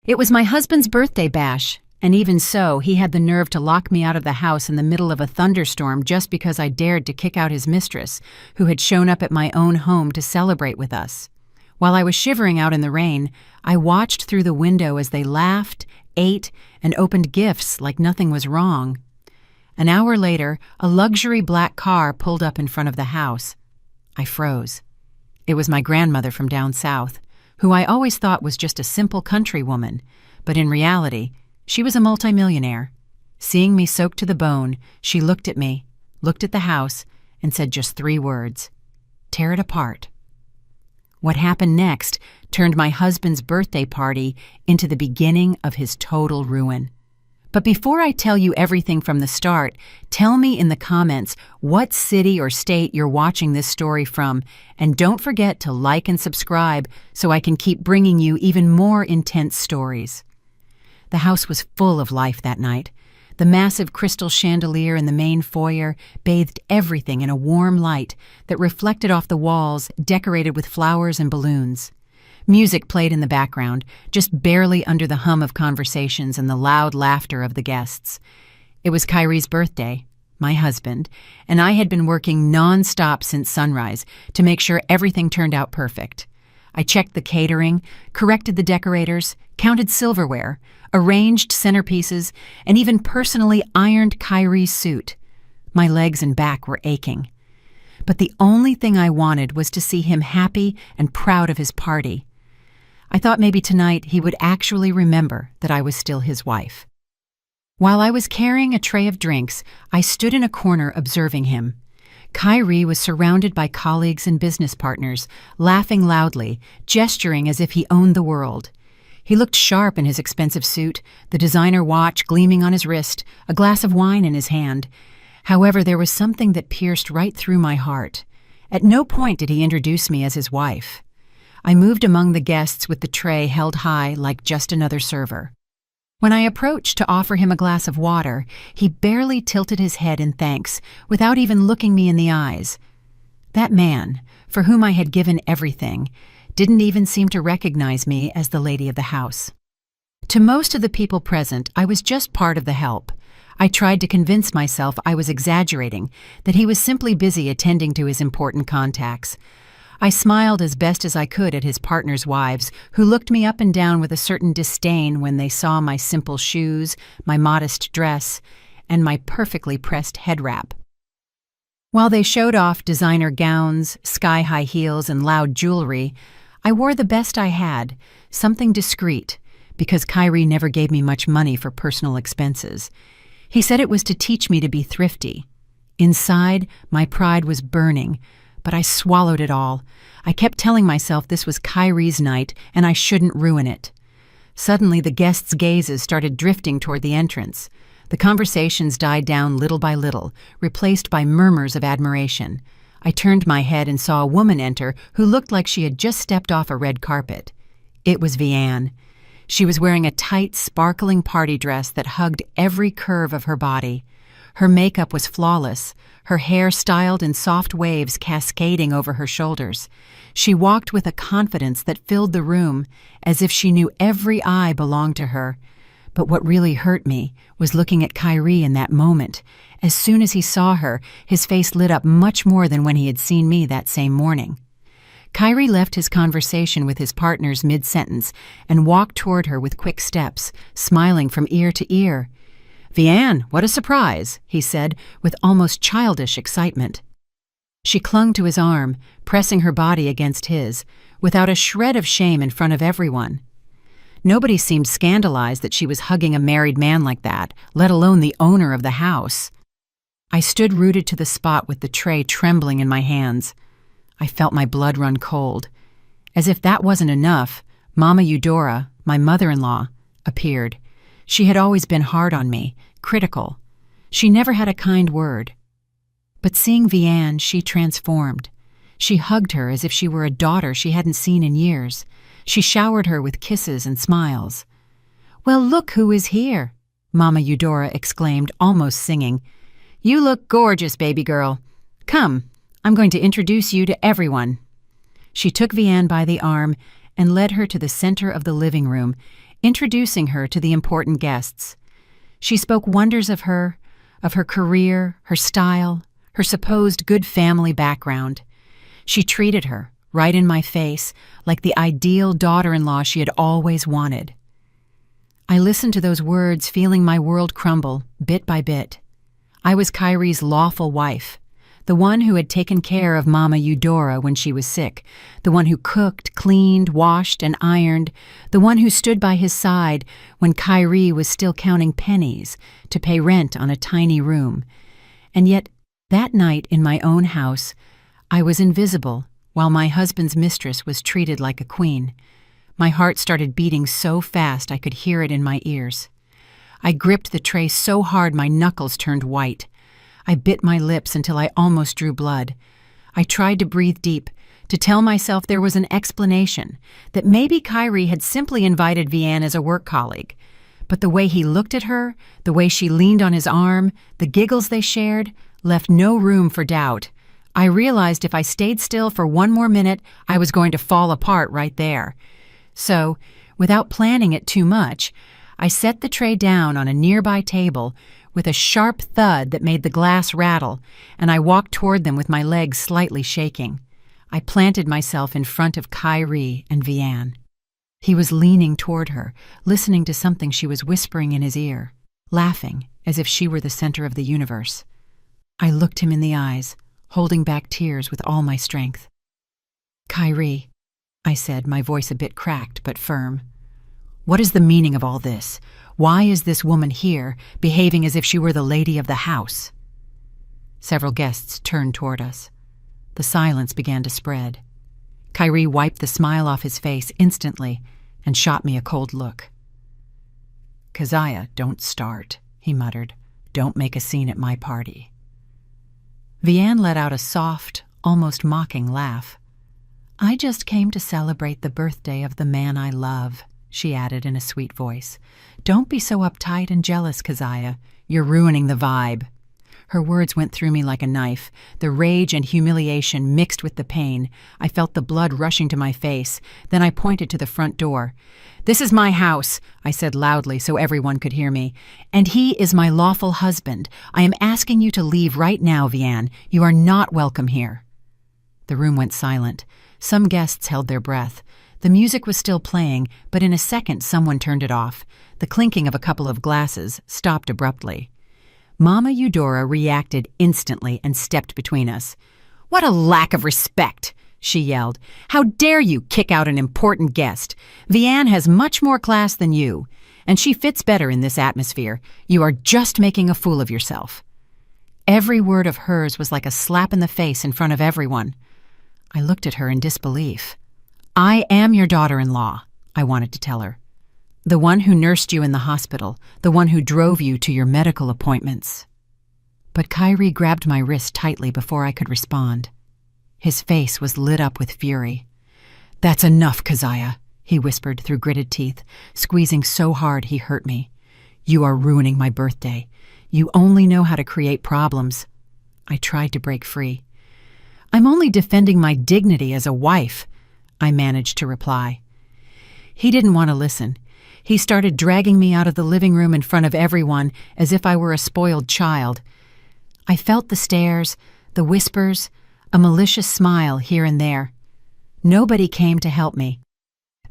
It was my husband's birthday bash, and even so, he had the nerve to lock me out of the house in the middle of a thunderstorm just because I dared to kick out his mistress, who had shown up at my own home to celebrate with us. While I was shivering out in the rain, I watched through the window as they laughed, ate, and opened gifts like nothing was wrong. An hour later, a luxury black car pulled up in front of the house. I froze. It was my grandmother from down south, who I always thought was just a simple country woman, but in reality, she was a multimillionaire. Seeing me soaked to the bone, she looked at me, looked at the house, and said just 3 words: "Tear it apart." What happened next turned my husband's birthday party into the beginning of his total ruin. But before I tell you everything from the start, tell me in the comments what city or state you're watching this story from, and don't forget to like and subscribe so I can keep bringing you even more intense stories. The house was full of life that night. The massive crystal chandelier in the main foyer bathed everything in a warm light that reflected off the walls decorated with flowers and balloons. Music played in the background, just barely under the hum of conversations and the loud laughter of the guests. It was Kyrie's birthday, my husband, and I had been working non-stop since sunrise to make sure everything turned out perfect. I checked the catering, corrected the decorators, counted silverware, arranged centerpieces, and even personally ironed Kyrie's suit. My legs and back were aching. But the only thing I wanted was to see him happy and proud of his party. I thought maybe tonight he would actually remember that I was still his wife. While I was carrying a tray of drinks, I stood in a corner observing him. Kyrie was surrounded by colleagues and business partners, laughing loudly, gesturing as if he owned the world. He looked sharp in his expensive suit, the designer watch gleaming on his wrist, a glass of wine in his hand. However, there was something that pierced right through my heart. At no point did he introduce me as his wife. I moved among the guests with the tray held high like just another server. When I approached to offer him a glass of water, he barely tilted his head in thanks, without even looking me in the eyes. That man, for whom I had given everything, didn't even seem to recognize me as the lady of the house. To most of the people present, I was just part of the help. I tried to convince myself I was exaggerating, that he was simply busy attending to his important contacts. I smiled as best as I could at his partners' wives, who looked me up and down with a certain disdain when they saw my simple shoes, my modest dress, and my perfectly pressed head wrap. While they showed off designer gowns, sky-high heels, and loud jewelry, I wore the best I had, something discreet, because Kyrie never gave me much money for personal expenses. He said it was to teach me to be thrifty. Inside, my pride was burning, but I swallowed it all. I kept telling myself this was Kyrie's night and I shouldn't ruin it. Suddenly, the guests' gazes started drifting toward the entrance. The conversations died down little by little, replaced by murmurs of admiration. I turned my head and saw a woman enter who looked like she had just stepped off a red carpet. It was Vianne. She was wearing a tight, sparkling party dress that hugged every curve of her body. Her makeup was flawless, her hair styled in soft waves cascading over her shoulders. She walked with a confidence that filled the room, as if she knew every eye belonged to her. But what really hurt me was looking at Kyrie in that moment. As soon as he saw her, his face lit up much more than when he had seen me that same morning. Kyrie left his conversation with his partners mid-sentence and walked toward her with quick steps, smiling from ear to ear. "Vianne, what a surprise," he said with almost childish excitement. She clung to his arm, pressing her body against his, without a shred of shame in front of everyone. Nobody seemed scandalized that she was hugging a married man like that, let alone the owner of the house. I stood rooted to the spot with the tray trembling in my hands. I felt my blood run cold. As if that wasn't enough, Mama Eudora, my mother-in-law, appeared. She had always been hard on me, critical. She never had a kind word. But seeing Vianne, she transformed. She hugged her as if she were a daughter she hadn't seen in years. She showered her with kisses and smiles. "Well, look who is here," Mama Eudora exclaimed, almost singing. "You look gorgeous, baby girl. Come, I'm going to introduce you to everyone." She took Vianne by the arm and led her to the center of the living room, introducing her to the important guests. She spoke wonders of her career, her style, her supposed good family background. She treated her, right in my face, like the ideal daughter-in-law she had always wanted. I listened to those words, feeling my world crumble, bit by bit. I was Kyrie's lawful wife, the one who had taken care of Mama Eudora when she was sick, the one who cooked, cleaned, washed, and ironed, the one who stood by his side when Kyrie was still counting pennies to pay rent on a tiny room. And yet, that night in my own house, I was invisible while my husband's mistress was treated like a queen. My heart started beating so fast I could hear it in my ears. I gripped the tray so hard my knuckles turned white. I bit my lips until I almost drew blood. I tried to breathe deep, to tell myself there was an explanation, that maybe Kyrie had simply invited Vianne as a work colleague. But the way he looked at her, the way she leaned on his arm, the giggles they shared, left no room for doubt. I realized if I stayed still for one more minute, I was going to fall apart right there. So, without planning it too much, I set the tray down on a nearby table with a sharp thud that made the glass rattle, and I walked toward them with my legs slightly shaking. I planted myself in front of Kyrie and Vianne. He was leaning toward her, listening to something she was whispering in his ear, laughing as if she were the center of the universe. I looked him in the eyes, holding back tears with all my strength. "Kyrie," I said, my voice a bit cracked but firm. "What is the meaning of all this? Why is this woman here, behaving as if she were the lady of the house?" Several guests turned toward us. The silence began to spread. Kyrie wiped the smile off his face instantly and shot me a cold look. "Keziah, don't start," he muttered. "Don't make a scene at my party." Vianne let out a soft, almost mocking laugh. "I just came to celebrate the birthday of the man I love," she added in a sweet voice. "Don't be so uptight and jealous, Keziah. You're ruining the vibe." Her words went through me like a knife. The rage and humiliation mixed with the pain. I felt the blood rushing to my face. Then I pointed to the front door. "This is my house," I said loudly so everyone could hear me. "And he is my lawful husband. I am asking you to leave right now, Vianne. You are not welcome here." The room went silent. Some guests held their breath. The music was still playing, but in a second someone turned it off. The clinking of a couple of glasses stopped abruptly. Mama Eudora reacted instantly and stepped between us. "What a lack of respect!" she yelled. "How dare you kick out an important guest? Vianne has much more class than you, and she fits better in this atmosphere. You are just making a fool of yourself." Every word of hers was like a slap in the face in front of everyone. I looked at her in disbelief. "I am your daughter-in-law," I wanted to tell her. "The one who nursed you in the hospital, the one who drove you to your medical appointments." But Kyrie grabbed my wrist tightly before I could respond. His face was lit up with fury. "That's enough, Keziah," he whispered through gritted teeth, squeezing so hard he hurt me. "You are ruining my birthday. You only know how to create problems." I tried to break free. "I'm only defending my dignity as a wife," I managed to reply. He didn't want to listen. He started dragging me out of the living room in front of everyone as if I were a spoiled child. I felt the stares, the whispers, a malicious smile here and there. Nobody came to help me.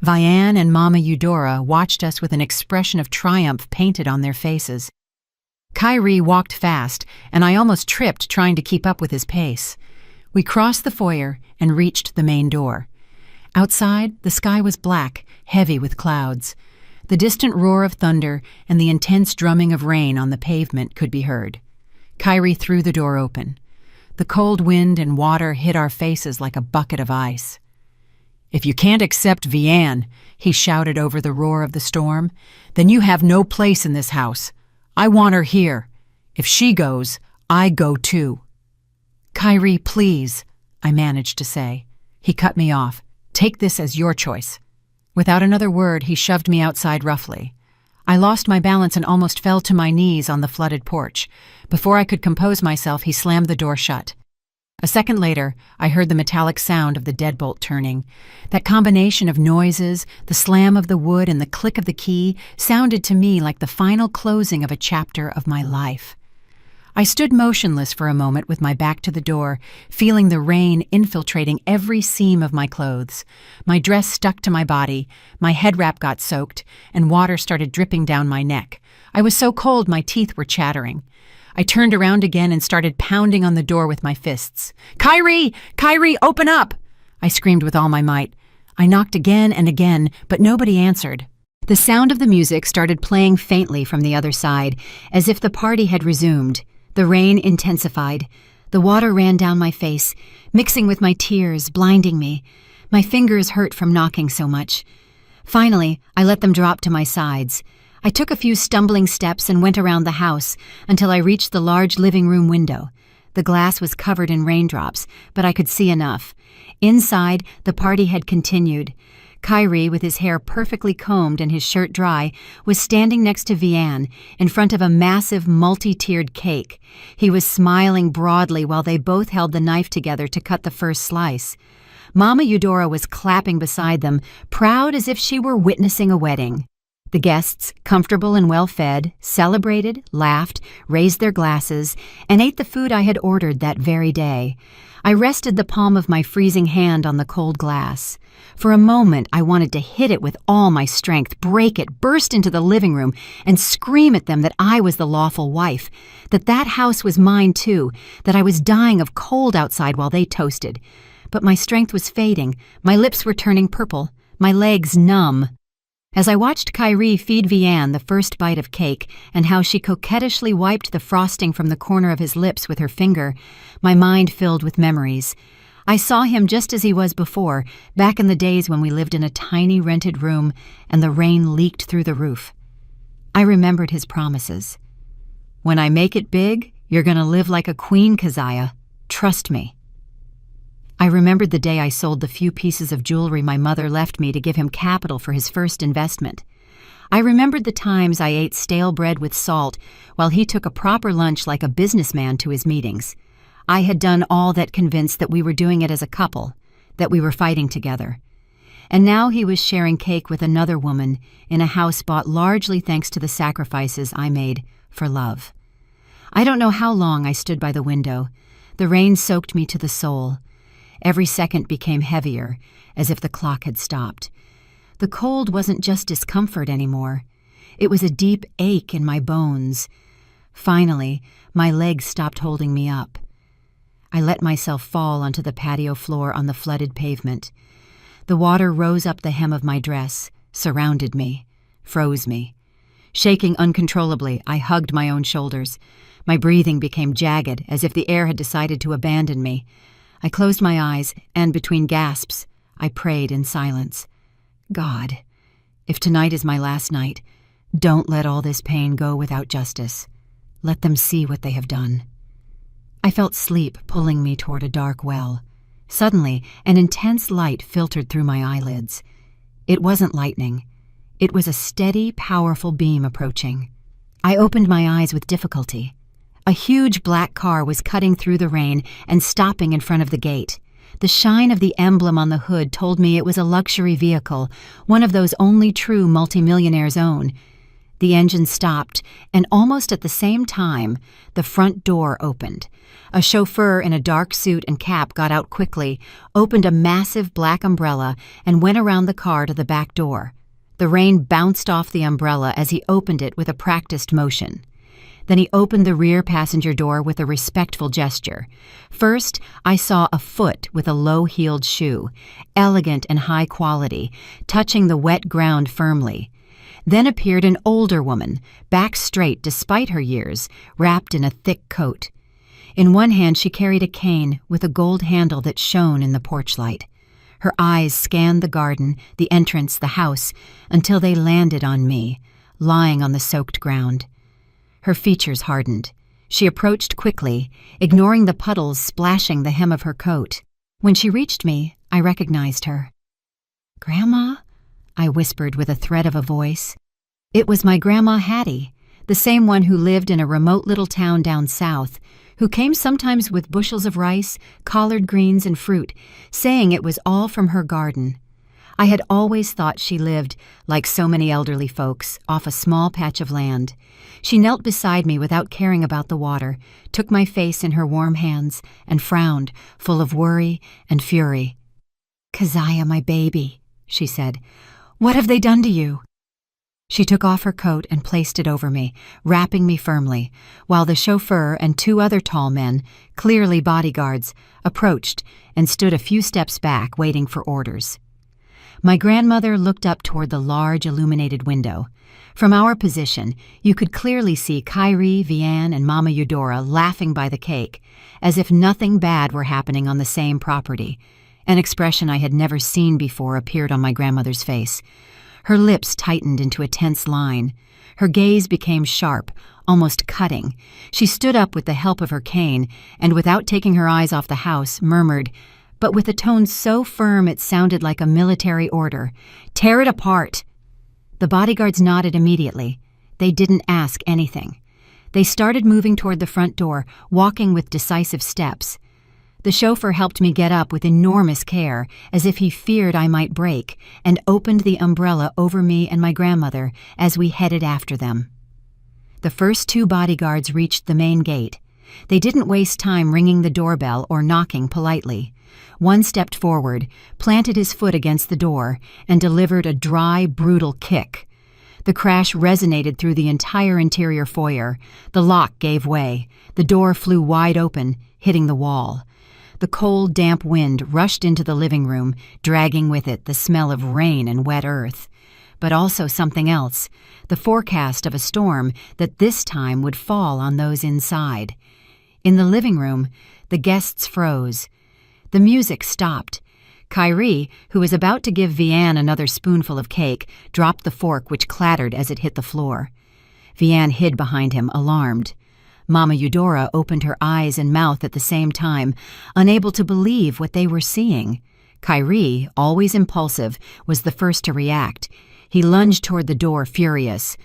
Vianne and Mama Eudora watched us with an expression of triumph painted on their faces. Kyrie walked fast, and I almost tripped trying to keep up with his pace. We crossed the foyer and reached the main door. Outside, the sky was black, heavy with clouds. The distant roar of thunder and the intense drumming of rain on the pavement could be heard. Kyrie threw the door open. The cold wind and water hit our faces like a bucket of ice. "If you can't accept Vianne," he shouted over the roar of the storm, "then you have no place in this house. I want her here. If she goes, I go too." "Kyrie, please," I managed to say. He cut me off. "Take this as your choice." Without another word, he shoved me outside roughly. I lost my balance and almost fell to my knees on the flooded porch. Before I could compose myself, he slammed the door shut. A second later, I heard the metallic sound of the deadbolt turning. That combination of noises, the slam of the wood and the click of the key, sounded to me like the final closing of a chapter of my life. I stood motionless for a moment with my back to the door, feeling the rain infiltrating every seam of my clothes. My dress stuck to my body, my head wrap got soaked, and water started dripping down my neck. I was so cold my teeth were chattering. I turned around again and started pounding on the door with my fists. "Kyrie! Kyrie, open up!" I screamed with all my might. I knocked again and again, but nobody answered. The sound of the music started playing faintly from the other side, as if the party had resumed. The rain intensified. The water ran down my face, mixing with my tears, blinding me. My fingers hurt from knocking so much. Finally, I let them drop to my sides. I took a few stumbling steps and went around the house until I reached the large living room window. The glass was covered in raindrops, but I could see enough. Inside, the party had continued. Kyrie, with his hair perfectly combed and his shirt dry, was standing next to Vianne, in front of a massive multi-tiered cake. He was smiling broadly while they both held the knife together to cut the first slice. Mama Eudora was clapping beside them, proud as if she were witnessing a wedding. The guests, comfortable and well-fed, celebrated, laughed, raised their glasses, and ate the food I had ordered that very day. I rested the palm of my freezing hand on the cold glass. For a moment, I wanted to hit it with all my strength, break it, burst into the living room, and scream at them that I was the lawful wife, that house was mine too, that I was dying of cold outside while they toasted. But my strength was fading, my lips were turning purple, my legs numb. As I watched Kyrie feed Vianne the first bite of cake and how she coquettishly wiped the frosting from the corner of his lips with her finger, my mind filled with memories. I saw him just as he was before, back in the days when we lived in a tiny rented room and the rain leaked through the roof. I remembered his promises. "When I make it big, you're going to live like a queen, Keziah. Trust me." I remembered the day I sold the few pieces of jewelry my mother left me to give him capital for his first investment. I remembered the times I ate stale bread with salt while he took a proper lunch like a businessman to his meetings. I had done all that convinced that we were doing it as a couple, that we were fighting together. And now he was sharing cake with another woman in a house bought largely thanks to the sacrifices I made for love. I don't know how long I stood by the window. The rain soaked me to the soul. Every second became heavier, as if the clock had stopped. The cold wasn't just discomfort anymore. It was a deep ache in my bones. Finally, my legs stopped holding me up. I let myself fall onto the patio floor on the flooded pavement. The water rose up the hem of my dress, surrounded me, froze me. Shaking uncontrollably, I hugged my own shoulders. My breathing became jagged, as if the air had decided to abandon me. I closed my eyes, and between gasps, I prayed in silence. God, if tonight is my last night, don't let all this pain go without justice. Let them see what they have done. I felt sleep pulling me toward a dark well. Suddenly, an intense light filtered through my eyelids. It wasn't lightning. It was a steady, powerful beam approaching. I opened my eyes with difficulty. A huge black car was cutting through the rain and stopping in front of the gate. The shine of the emblem on the hood told me it was a luxury vehicle, one of those only true multimillionaires own. The engine stopped, and almost at the same time, the front door opened. A chauffeur in a dark suit and cap got out quickly, opened a massive black umbrella, and went around the car to the back door. The rain bounced off the umbrella as he opened it with a practiced motion. Then he opened the rear passenger door with a respectful gesture. First, I saw a foot with a low-heeled shoe, elegant and high quality, touching the wet ground firmly. Then appeared an older woman, back straight despite her years, wrapped in a thick coat. In one hand she carried a cane with a gold handle that shone in the porch light. Her eyes scanned the garden, the entrance, the house, until they landed on me, lying on the soaked ground. Her features hardened. She approached quickly, ignoring the puddles splashing the hem of her coat. When she reached me, I recognized her. "Grandma?" I whispered with a thread of a voice. It was my Grandma Hattie, the same one who lived in a remote little town down south, who came sometimes with bushels of rice, collard greens, and fruit, saying it was all from her garden. I had always thought she lived, like so many elderly folks, off a small patch of land. She knelt beside me without caring about the water, took my face in her warm hands, and frowned, full of worry and fury. "Keziah, my baby," she said, "what have they done to you?" She took off her coat and placed it over me, wrapping me firmly, while the chauffeur and 2 other tall men, clearly bodyguards, approached and stood a few steps back waiting for orders. My grandmother looked up toward the large illuminated window. From our position, you could clearly see Kyrie, Vianne, and Mama Eudora laughing by the cake, as if nothing bad were happening on the same property. An expression I had never seen before appeared on my grandmother's face. Her lips tightened into a tense line. Her gaze became sharp, almost cutting. She stood up with the help of her cane, and without taking her eyes off the house, murmured, but with a tone so firm it sounded like a military order, "Tear it apart!" The bodyguards nodded immediately. They didn't ask anything. They started moving toward the front door, walking with decisive steps. The chauffeur helped me get up with enormous care, as if he feared I might break, and opened the umbrella over me and my grandmother as we headed after them. The first 2 bodyguards reached the main gate. They didn't waste time ringing the doorbell or knocking politely. One stepped forward, planted his foot against the door, and delivered a dry, brutal kick. The crash resonated through the entire interior foyer. The lock gave way. The door flew wide open, hitting the wall. The cold, damp wind rushed into the living room, dragging with it the smell of rain and wet earth. But also something else, the forecast of a storm that this time would fall on those inside. In the living room, the guests froze. The music stopped. Kyrie, who was about to give Vianne another spoonful of cake, dropped the fork which clattered as it hit the floor. Vianne hid behind him, alarmed. Mama Eudora opened her eyes and mouth at the same time, unable to believe what they were seeing. Kyrie, always impulsive, was the first to react. He lunged toward the door, furious.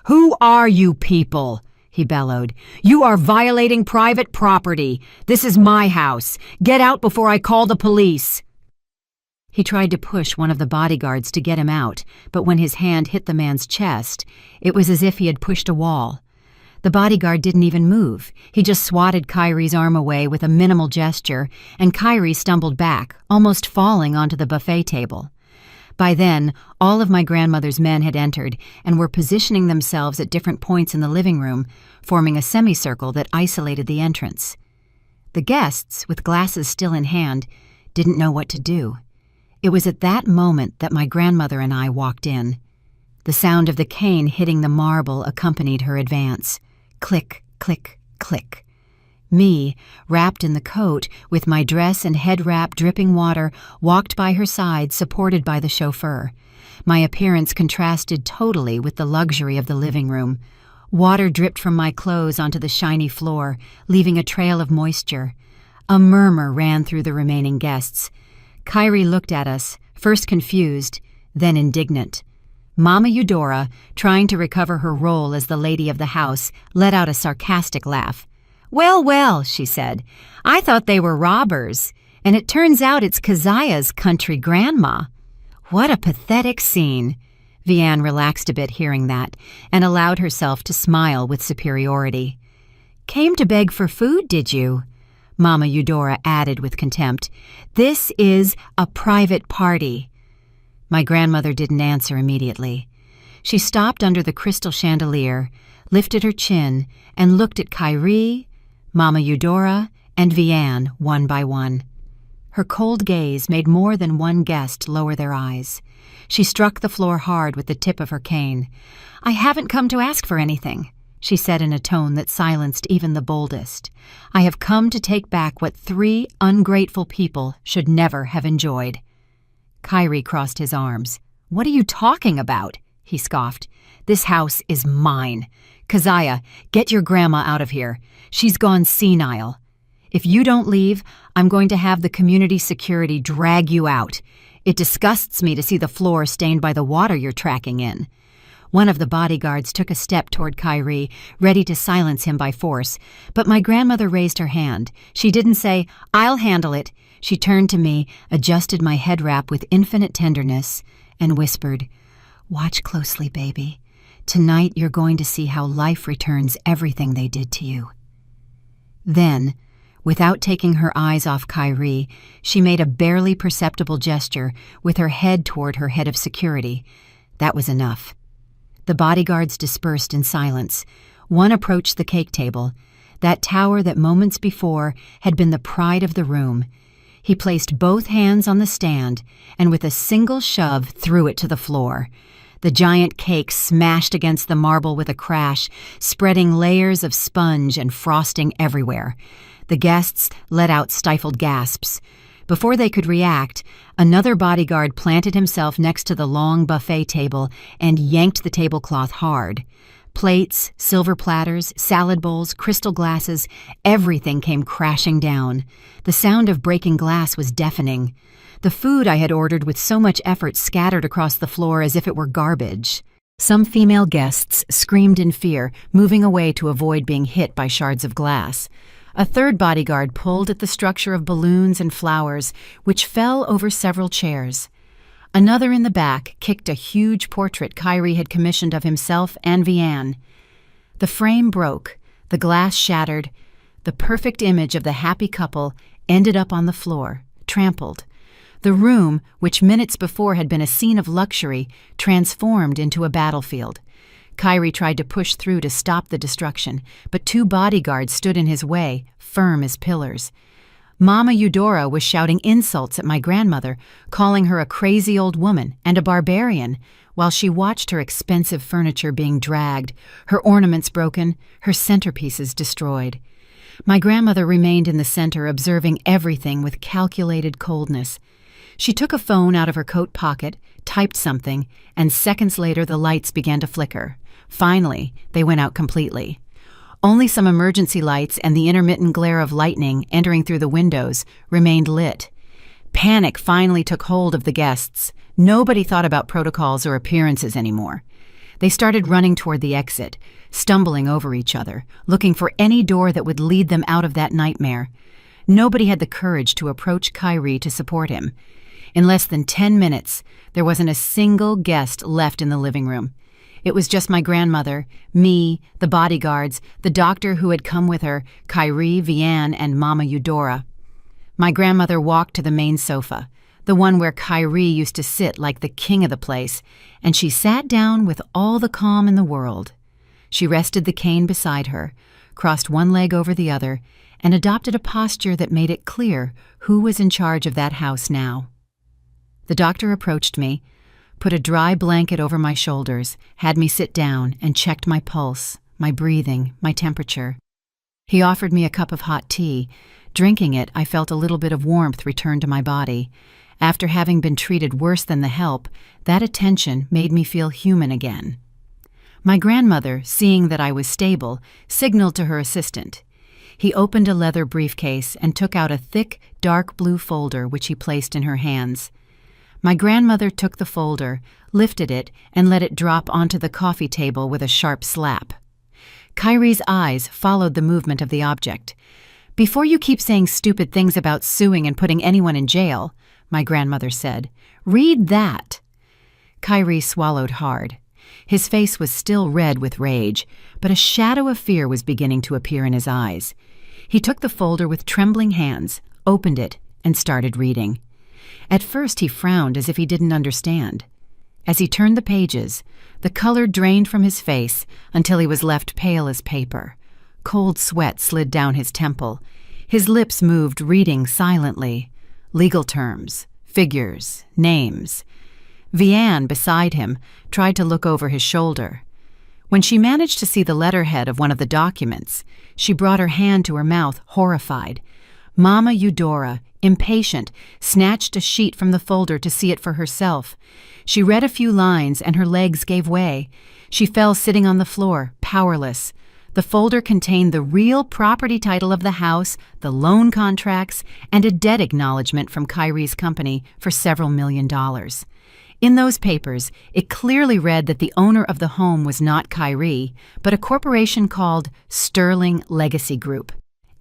"Who are you people?" he bellowed. "You are violating private property. This is my house. Get out before I call the police." He tried to push one of the bodyguards to get him out, but when his hand hit the man's chest, it was as if he had pushed a wall. The bodyguard didn't even move. He just swatted Kyrie's arm away with a minimal gesture, and Kyrie stumbled back, almost falling onto the buffet table. By then, all of my grandmother's men had entered and were positioning themselves at different points in the living room, forming a semicircle that isolated the entrance. The guests, with glasses still in hand, didn't know what to do. It was at that moment that my grandmother and I walked in. The sound of the cane hitting the marble accompanied her advance. Click, click, click. Me, wrapped in the coat, with my dress and head wrap dripping water, walked by her side, supported by the chauffeur. My appearance contrasted totally with the luxury of the living room. Water dripped from my clothes onto the shiny floor, leaving a trail of moisture. A murmur ran through the remaining guests. Kyrie looked at us, first confused, then indignant. Mama Eudora, trying to recover her role as the lady of the house, let out a sarcastic laugh. "Well, well," she said, "I thought they were robbers, and it turns out it's Keziah's country grandma. What a pathetic scene." Vianne relaxed a bit hearing that, and allowed herself to smile with superiority. "Came to beg for food, did you?" Mama Eudora added with contempt. "This is a private party." My grandmother didn't answer immediately. She stopped under the crystal chandelier, lifted her chin, and looked at Kyrie, Mama Eudora, and Vianne one by one. Her cold gaze made more than one guest lower their eyes. She struck the floor hard with the tip of her cane. "I haven't come to ask for anything," she said in a tone that silenced even the boldest. "I have come to take back what 3 ungrateful people should never have enjoyed." Kyrie crossed his arms. "What are you talking about?" he scoffed. "This house is mine. Keziah, get your grandma out of here. She's gone senile. If you don't leave, I'm going to have the community security drag you out. It disgusts me to see the floor stained by the water you're tracking in." One of the bodyguards took a step toward Kyrie, ready to silence him by force, but my grandmother raised her hand. She didn't say, "I'll handle it." She turned to me, adjusted my head wrap with infinite tenderness, and whispered, "Watch closely, baby. Tonight you're going to see how life returns everything they did to you." Then, without taking her eyes off Kyrie, she made a barely perceptible gesture with her head toward her head of security. That was enough. The bodyguards dispersed in silence. One approached the cake table, that tower that moments before had been the pride of the room. He placed both hands on the stand and with a single shove threw it to the floor. The giant cake smashed against the marble with a crash, spreading layers of sponge and frosting everywhere. The guests let out stifled gasps. Before they could react, another bodyguard planted himself next to the long buffet table and yanked the tablecloth hard. Plates, silver platters, salad bowls, crystal glasses, everything came crashing down. The sound of breaking glass was deafening. The food I had ordered with so much effort scattered across the floor as if it were garbage. Some female guests screamed in fear, moving away to avoid being hit by shards of glass. A third bodyguard pulled at the structure of balloons and flowers, which fell over several chairs. Another in the back kicked a huge portrait Kyrie had commissioned of himself and Vianne. The frame broke, the glass shattered. The perfect image of the happy couple ended up on the floor, trampled. The room, which minutes before had been a scene of luxury, transformed into a battlefield. Kyrie tried to push through to stop the destruction, but two bodyguards stood in his way, firm as pillars. Mama Eudora was shouting insults at my grandmother, calling her a crazy old woman and a barbarian, while she watched her expensive furniture being dragged, her ornaments broken, her centerpieces destroyed. My grandmother remained in the center, observing everything with calculated coldness. She took a phone out of her coat pocket, typed something, and seconds later the lights began to flicker. Finally, they went out completely. Only some emergency lights and the intermittent glare of lightning entering through the windows remained lit. Panic finally took hold of the guests. Nobody thought about protocols or appearances anymore. They started running toward the exit, stumbling over each other, looking for any door that would lead them out of that nightmare. Nobody had the courage to approach Kyrie to support him. In less than 10 minutes, there wasn't a single guest left in the living room. It was just my grandmother, me, the bodyguards, the doctor who had come with her, Kyrie, Vianne, and Mama Eudora. My grandmother walked to the main sofa, the one where Kyrie used to sit like the king of the place, and she sat down with all the calm in the world. She rested the cane beside her, crossed one leg over the other, and adopted a posture that made it clear who was in charge of that house now. The doctor approached me, put a dry blanket over my shoulders, had me sit down, and checked my pulse, my breathing, my temperature. He offered me a cup of hot tea. Drinking it, I felt a little bit of warmth return to my body. After having been treated worse than the help, that attention made me feel human again. My grandmother, seeing that I was stable, signaled to her assistant. He opened a leather briefcase and took out a thick, dark blue folder which he placed in her hands. My grandmother took the folder, lifted it, and let it drop onto the coffee table with a sharp slap. Kyrie's eyes followed the movement of the object. "Before you keep saying stupid things about suing and putting anyone in jail," my grandmother said, "read that." Kyrie swallowed hard. His face was still red with rage, but a shadow of fear was beginning to appear in his eyes. He took the folder with trembling hands, opened it, and started reading. At first he frowned as if he didn't understand. As he turned the pages, the color drained from his face until he was left pale as paper. Cold sweat slid down his temple. His lips moved, reading silently. Legal terms, figures, names. Vianne, beside him, tried to look over his shoulder. When she managed to see the letterhead of one of the documents, she brought her hand to her mouth, horrified. Mama Eudora, impatient, snatched a sheet from the folder to see it for herself. She read a few lines and her legs gave way. She fell sitting on the floor, powerless. The folder contained the real property title of the house, the loan contracts, and a debt acknowledgement from Kyrie's company for several $1 million. In those papers, it clearly read that the owner of the home was not Kyrie, but a corporation called Sterling Legacy Group.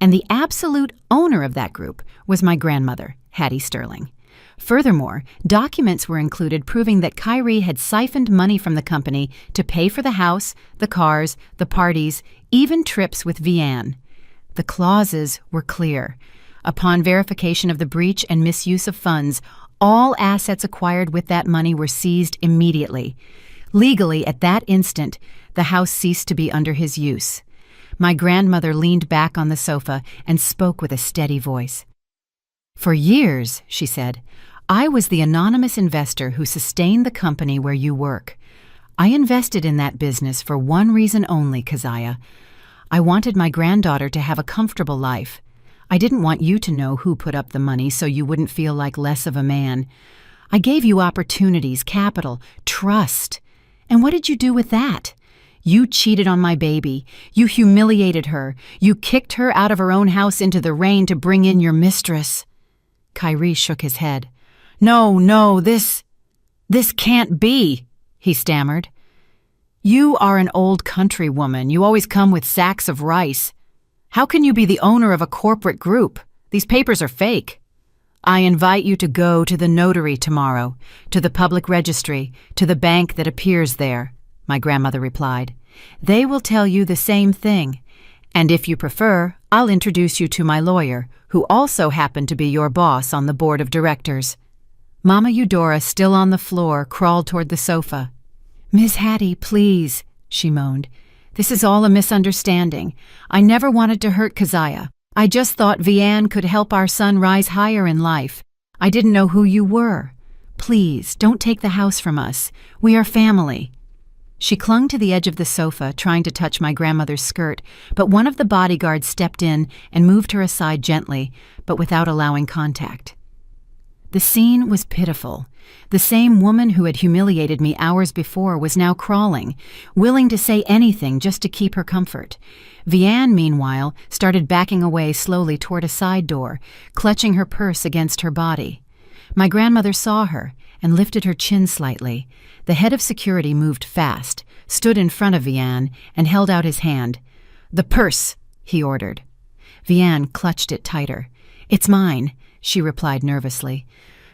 And the absolute owner of that group was my grandmother, Hattie Sterling. Furthermore, documents were included proving that Kyrie had siphoned money from the company to pay for the house, the cars, the parties, even trips with Vianne. The clauses were clear. Upon verification of the breach and misuse of funds, all assets acquired with that money were seized immediately. Legally, at that instant, the house ceased to be under his use. My grandmother leaned back on the sofa and spoke with a steady voice. "For years," she said, "I was the anonymous investor who sustained the company where you work. I invested in that business for one reason only, Keziah. I wanted my granddaughter to have a comfortable life. I didn't want you to know who put up the money so you wouldn't feel like less of a man. I gave you opportunities, capital, trust. And what did you do with that? You cheated on my baby. You humiliated her. You kicked her out of her own house into the rain to bring in your mistress." Kyrie shook his head. No, this can't be," he stammered. "You are an old country woman. You always come with sacks of rice. How can you be the owner of a corporate group? These papers are fake. I invite you to go to the notary tomorrow, to the public registry, to the bank that appears there," my grandmother replied. "They will tell you the same thing. And if you prefer, I'll introduce you to my lawyer, who also happened to be your boss on the board of directors." Mama Eudora, still on the floor, crawled toward the sofa. "Miss Hattie, please," she moaned. "This is all a misunderstanding. I never wanted to hurt Keziah. I just thought Vianne could help our son rise higher in life. I didn't know who you were. Please, don't take the house from us. We are family." She clung to the edge of the sofa, trying to touch my grandmother's skirt, but one of the bodyguards stepped in and moved her aside gently, but without allowing contact. The scene was pitiful. The same woman who had humiliated me hours before was now crawling, willing to say anything just to keep her comfort. Vianne, meanwhile, started backing away slowly toward a side door, clutching her purse against her body. My grandmother saw her and lifted her chin slightly. The head of security moved fast, stood in front of Vianne, and held out his hand. "The purse," he ordered. Vianne clutched it tighter. "It's mine," she replied nervously.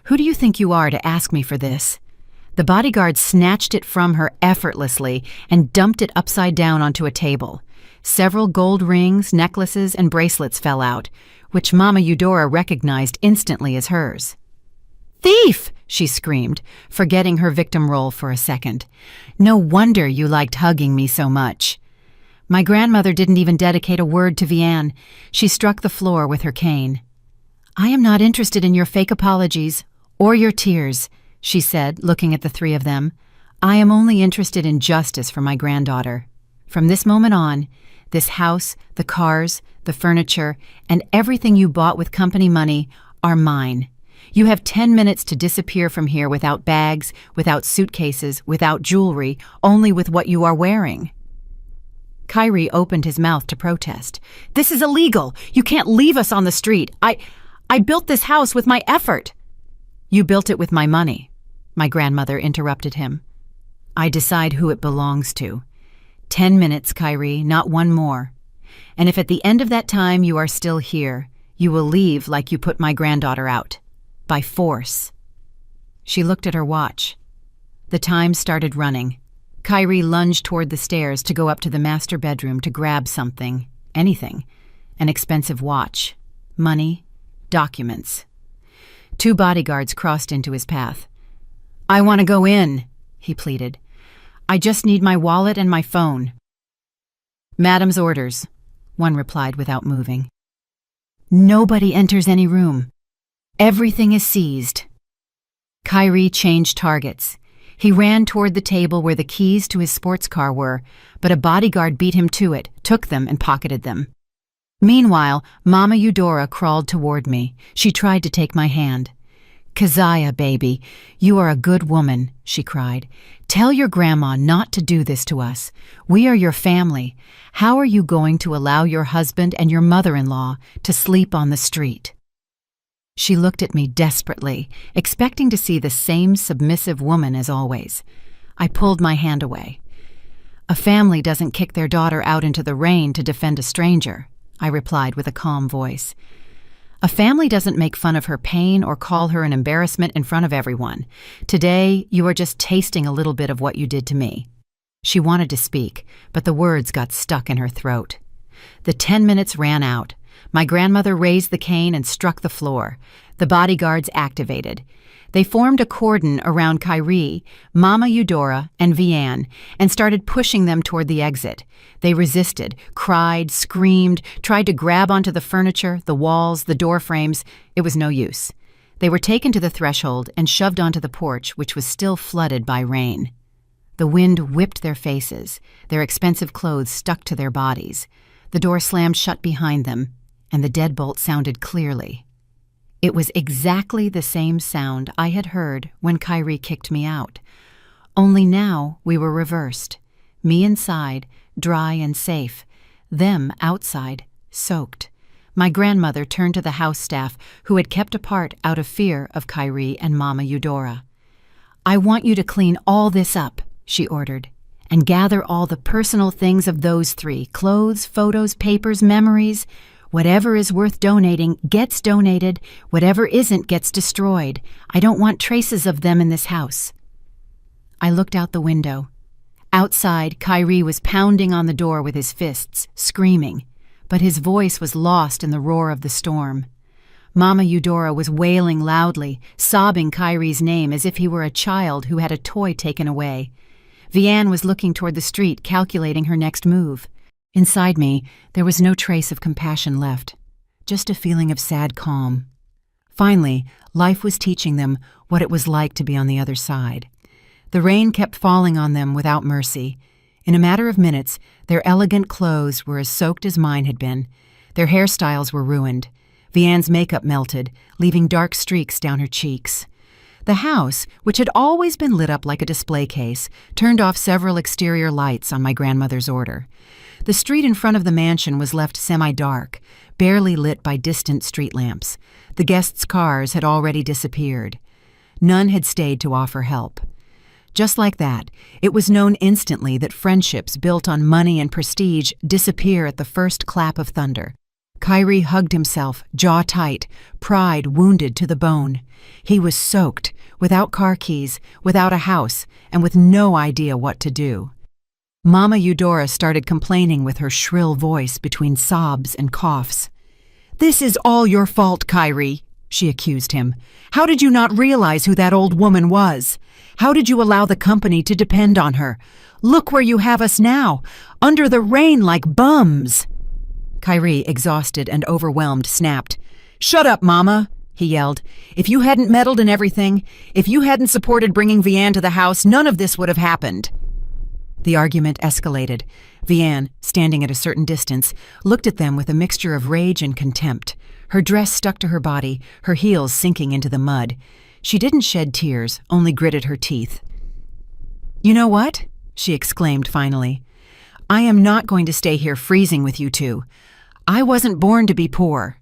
"Who do you think you are to ask me for this?" The bodyguard snatched it from her effortlessly and dumped it upside down onto a table. Several gold rings, necklaces, and bracelets fell out, which Mama Eudora recognized instantly as hers. "Thief!" she screamed, forgetting her victim role for a second. "No wonder you liked hugging me so much." My grandmother didn't even dedicate a word to Vianne. She struck the floor with her cane. "I am not interested in your fake apologies or your tears," she said, looking at the three of them. "I am only interested in justice for my granddaughter. From this moment on, this house, the cars, the furniture, and everything you bought with company money are mine. You have 10 minutes to disappear from here without bags, without suitcases, without jewelry, only with what you are wearing." Kyrie opened his mouth to protest. "This is illegal. You can't leave us on the street. I built this house with my effort." "You built it with my money," my grandmother interrupted him. "I decide who it belongs to. 10 minutes, Kyrie, not one more. And if at the end of that time you are still here, you will leave like you put my granddaughter out. By force." She looked at her watch. The time started running. Kyrie lunged toward the stairs to go up to the master bedroom to grab something, anything, an expensive watch, money, documents. 2 bodyguards crossed into his path. "I want to go in," he pleaded. "I just need my wallet and my phone." "Madam's orders," one replied without moving. "Nobody enters any room. Everything is seized." Kyrie changed targets. He ran toward the table where the keys to his sports car were, but a bodyguard beat him to it, took them, and pocketed them. Meanwhile, Mama Eudora crawled toward me. She tried to take my hand. "Keziah, baby, you are a good woman," she cried. "Tell your grandma not to do this to us. We are your family. How are you going to allow your husband and your mother-in-law to sleep on the street?" She looked at me desperately, expecting to see the same submissive woman as always. I pulled my hand away. "A family doesn't kick their daughter out into the rain to defend a stranger," I replied with a calm voice. "A family doesn't make fun of her pain or call her an embarrassment in front of everyone. Today, you are just tasting a little bit of what you did to me." She wanted to speak, but the words got stuck in her throat. The 10 minutes ran out. My grandmother raised the cane and struck the floor. The bodyguards activated. They formed a cordon around Kyrie, Mama Eudora, and Vianne, and started pushing them toward the exit. They resisted, cried, screamed, tried to grab onto the furniture, the walls, the door frames. It was no use. They were taken to the threshold and shoved onto the porch, which was still flooded by rain. The wind whipped their faces. Their expensive clothes stuck to their bodies. The door slammed shut behind them, and the deadbolt sounded clearly. It was exactly the same sound I had heard when Kyrie kicked me out. Only now we were reversed. Me inside, dry and safe. Them outside, soaked. My grandmother turned to the house staff, who had kept apart out of fear of Kyrie and Mama Eudora. "I want you to clean all this up," she ordered, "and gather all the personal things of those three, clothes, photos, papers, memories. Whatever is worth donating gets donated. Whatever isn't gets destroyed. I don't want traces of them in this house." I looked out the window. Outside, Kyrie was pounding on the door with his fists, screaming, but his voice was lost in the roar of the storm. Mama Eudora was wailing loudly, sobbing Kyrie's name as if he were a child who had a toy taken away. Vianne was looking toward the street, calculating her next move. Inside me, there was no trace of compassion left, just a feeling of sad calm. Finally, life was teaching them what it was like to be on the other side. The rain kept falling on them without mercy. In a matter of minutes, their elegant clothes were as soaked as mine had been. Their hairstyles were ruined. Vianne's makeup melted, leaving dark streaks down her cheeks. The house, which had always been lit up like a display case, turned off several exterior lights on my grandmother's order. The street in front of the mansion was left semi-dark, barely lit by distant street lamps. The guests' cars had already disappeared. None had stayed to offer help. Just like that, it was known instantly that friendships built on money and prestige disappear at the first clap of thunder. Kyrie hugged himself, jaw tight, pride wounded to the bone. He was soaked, without car keys, without a house, and with no idea what to do. Mama Eudora started complaining with her shrill voice between sobs and coughs. "This is all your fault, Kyrie," she accused him. "How did you not realize who that old woman was? How did you allow the company to depend on her? Look where you have us now, under the rain like bums." Kyrie, exhausted and overwhelmed, snapped. "Shut up, Mama," he yelled. "If you hadn't meddled in everything, if you hadn't supported bringing Vianne to the house, none of this would have happened." The argument escalated. Vianne, standing at a certain distance, looked at them with a mixture of rage and contempt. Her dress stuck to her body, her heels sinking into the mud. She didn't shed tears, only gritted her teeth. "You know what?" she exclaimed finally. "I am not going to stay here freezing with you two. I wasn't born to be poor."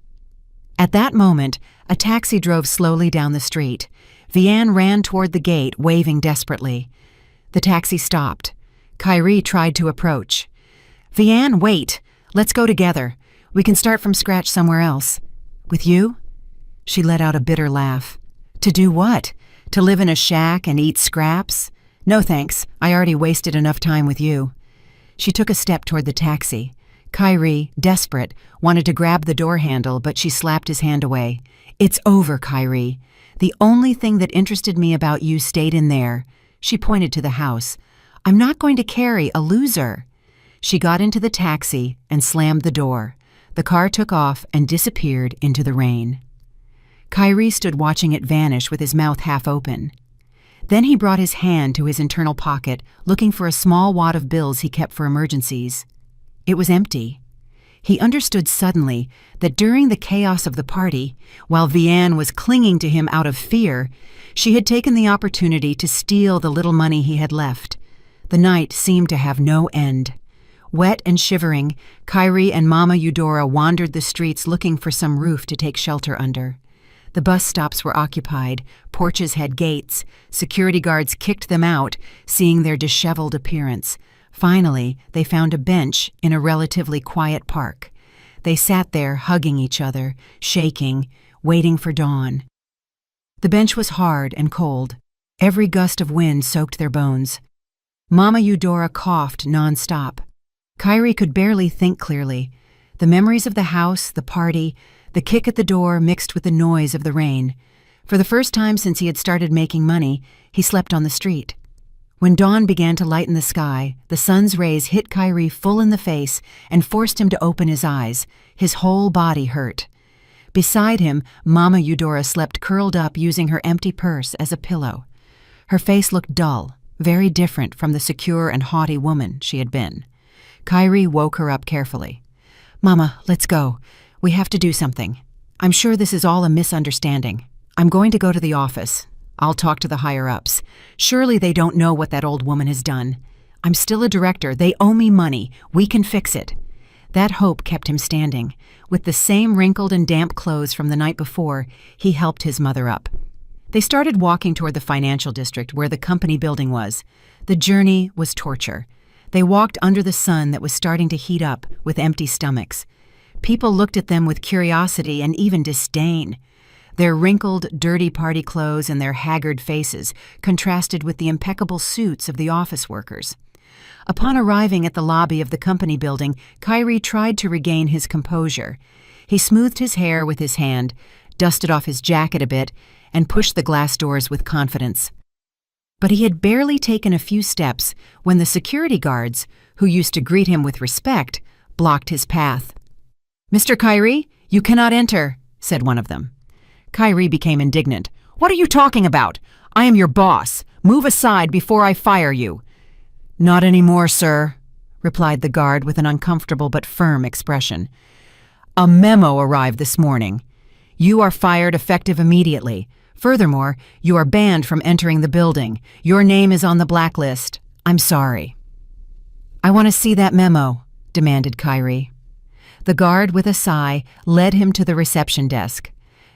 At that moment, a taxi drove slowly down the street. Vianne ran toward the gate, waving desperately. The taxi stopped. Kyrie tried to approach. "Vianne, wait. Let's go together. We can start from scratch somewhere else." "With you?" She let out a bitter laugh. "To do what? To live in a shack and eat scraps? No thanks. I already wasted enough time with you." She took a step toward the taxi. Kyrie, desperate, wanted to grab the door handle, but she slapped his hand away. "It's over, Kyrie. The only thing that interested me about you stayed in there." She pointed to the house. "I'm not going to carry a loser." She got into the taxi and slammed the door. The car took off and disappeared into the rain. Kyrie stood watching it vanish with his mouth half open. Then he brought his hand to his internal pocket, looking for a small wad of bills he kept for emergencies. It was empty. He understood suddenly that during the chaos of the party, while Vianne was clinging to him out of fear, she had taken the opportunity to steal the little money he had left. The night seemed to have no end. Wet and shivering, Kyrie and Mama Eudora wandered the streets looking for some roof to take shelter under. The bus stops were occupied, porches had gates, security guards kicked them out, seeing their disheveled appearance. Finally, they found a bench in a relatively quiet park. They sat there hugging each other, shaking, waiting for dawn. The bench was hard and cold. Every gust of wind soaked their bones. Mama Eudora coughed nonstop. Kyrie could barely think clearly. The memories of the house, the party, the kick at the door mixed with the noise of the rain. For the first time since he had started making money, he slept on the street. When dawn began to lighten the sky, the sun's rays hit Kyrie full in the face and forced him to open his eyes. His whole body hurt. Beside him, Mama Eudora slept curled up using her empty purse as a pillow. Her face looked dull, very different from the secure and haughty woman she had been. Kyrie woke her up carefully. "Mama, let's go. We have to do something. I'm sure this is all a misunderstanding. I'm going to go to the office. I'll talk to the higher-ups. Surely they don't know what that old woman has done. I'm still a director. They owe me money. We can fix it." That hope kept him standing. With the same wrinkled and damp clothes from the night before, he helped his mother up. They started walking toward the financial district where the company building was. The journey was torture. They walked under the sun that was starting to heat up with empty stomachs. People looked at them with curiosity and even disdain. Their wrinkled, dirty party clothes and their haggard faces contrasted with the impeccable suits of the office workers. Upon arriving at the lobby of the company building, Kyrie tried to regain his composure. He smoothed his hair with his hand, dusted off his jacket a bit, and pushed the glass doors with confidence. But he had barely taken a few steps when the security guards, who used to greet him with respect, blocked his path. "Mr. Kyrie, you cannot enter," said one of them. Kyrie became indignant. "What are you talking about? I am your boss. Move aside before I fire you." "Not anymore, sir," replied the guard with an uncomfortable but firm expression. "A memo arrived this morning. You are fired effective immediately. Furthermore, you are banned from entering the building. Your name is on the blacklist. I'm sorry." "I want to see that memo," demanded Kyrie. The guard, with a sigh, led him to the reception desk.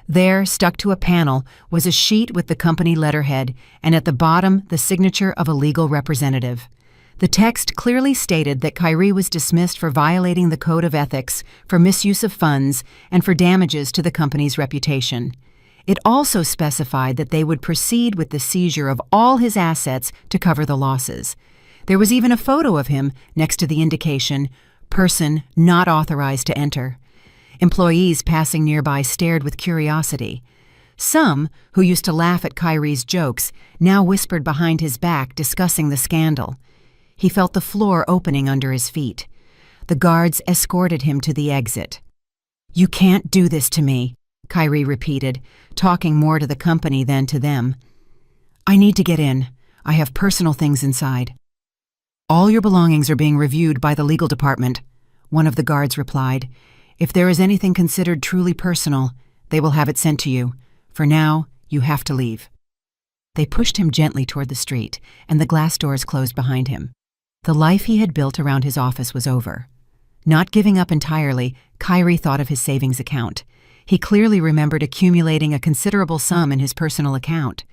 There, stuck to a panel, was a sheet with the company letterhead, and at the bottom, the signature of a legal representative. The text clearly stated that Kyrie was dismissed for violating the code of ethics, for misuse of funds, and for damages to the company's reputation. It also specified that they would proceed with the seizure of all his assets to cover the losses. There was even a photo of him next to the indication, "Person not authorized to enter." Employees passing nearby stared with curiosity. Some, who used to laugh at Kyrie's jokes, now whispered behind his back discussing the scandal. He felt the floor opening under his feet. The guards escorted him to the exit. "You can't do this to me," Kyrie repeated, talking more to the company than to them. "I need to get in. I have personal things inside." "All your belongings are being reviewed by the legal department," one of the guards replied. "If there is anything considered truly personal, they will have it sent to you. For now, you have to leave." They pushed him gently toward the street, and the glass doors closed behind him. The life he had built around his office was over. Not giving up entirely, Kyrie thought of his savings account. He clearly remembered accumulating a considerable sum in his personal account.